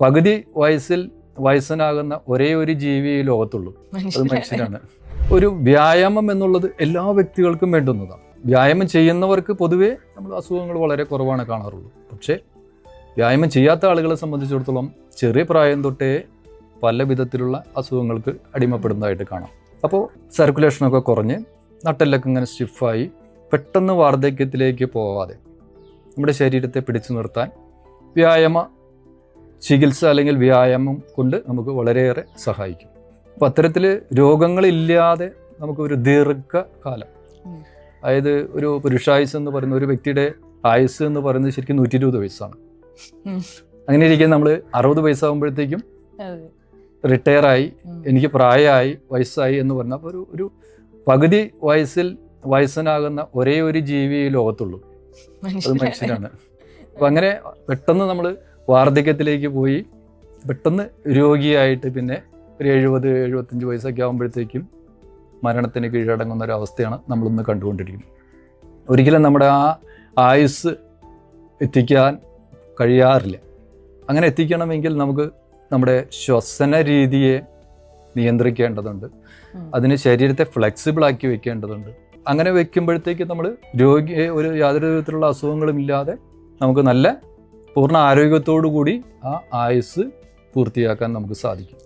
പകുതി വയസ്സിൽ വയസ്സനാകുന്ന ഒരേ ഒരു ജീവി ഈ ലോകത്തുള്ളൂ, അത് മനുഷ്യനാണ്. ഒരു വ്യായാമം എന്നുള്ളത് എല്ലാ വ്യക്തികൾക്കും വേണ്ടുന്നതാണ്. വ്യായാമം ചെയ്യുന്നവർക്ക് പൊതുവേ നമ്മൾ അസുഖങ്ങൾ വളരെ കുറവാണ് കാണാറുള്ളൂ. പക്ഷേ വ്യായാമം ചെയ്യാത്ത ആളുകളെ സംബന്ധിച്ചിടത്തോളം ചെറിയ പ്രായം തൊട്ടേ പല വിധത്തിലുള്ള അസുഖങ്ങൾക്ക് അടിമപ്പെടുന്നതായിട്ട് കാണാം. അപ്പോൾ സർക്കുലേഷനൊക്കെ കുറഞ്ഞ് നട്ടെല്ലൊക്കെ ഇങ്ങനെ സ്റ്റിഫായി പെട്ടെന്ന് വാർദ്ധക്യത്തിലേക്ക് പോവാതെ നമ്മുടെ ശരീരത്തെ പിടിച്ചു നിർത്താൻ വ്യായാമ ചികിത്സ അല്ലെങ്കിൽ വ്യായാമം കൊണ്ട് നമുക്ക് വളരെയേറെ സഹായിക്കും. അപ്പോൾ അത്തരത്തിൽ രോഗങ്ങളില്ലാതെ നമുക്ക് ഒരു ദീർഘകാലം, അതായത് ഒരു പുരുഷായുസ് എന്ന് പറയുന്ന ഒരു വ്യക്തിയുടെ ആയുസ് എന്ന് പറയുന്നത് ശരിക്കും 120 വയസ്സാണ്. അങ്ങനെ ഇരിക്കാൻ നമ്മൾ 60 വയസ്സാകുമ്പോഴത്തേക്കും റിട്ടയറായി, എനിക്ക് പ്രായമായി, വയസ്സായി എന്ന് പറഞ്ഞാൽ ഒരു പകുതി വയസ്സിൽ വയസ്സനാകുന്ന ഒരേ ഒരു ജീവി ഈ ലോകത്തുള്ളൂ, അത് മനുഷ്യനാണ്. അപ്പം അങ്ങനെ പെട്ടെന്ന് നമ്മൾ വാർദ്ധക്യത്തിലേക്ക് പോയി പെട്ടെന്ന് രോഗിയായിട്ട് പിന്നെ ഒരു 70-75 വയസ്സൊക്കെ ആകുമ്പോഴത്തേക്കും മരണത്തിന് കീഴടങ്ങുന്ന ഒരു അവസ്ഥയാണ് നമ്മളിന്ന് കണ്ടുകൊണ്ടിരിക്കുന്നത്. ഒരിക്കലും നമ്മുടെ ആ ആയുസ് എത്തിക്കാൻ കഴിയാറില്ല. അങ്ങനെ എത്തിക്കണമെങ്കിൽ നമുക്ക് നമ്മുടെ ശ്വസന രീതിയെ നിയന്ത്രിക്കേണ്ടതുണ്ട്, അതിന് ശരീരത്തെ ഫ്ലെക്സിബിൾ ആക്കി വെക്കേണ്ടതുണ്ട്. അങ്ങനെ വെക്കുമ്പോഴത്തേക്ക് നമ്മൾ രോഗിയെ യാതൊരു വിധത്തിലുള്ള അസുഖങ്ങളും ഇല്ലാതെ നമുക്ക് നല്ല പൂർണ്ണ ആരോഗ്യത്തോടു കൂടി ആ ആയുസ് പൂർത്തിയാക്കാൻ നമുക്ക് സാധിക്കും.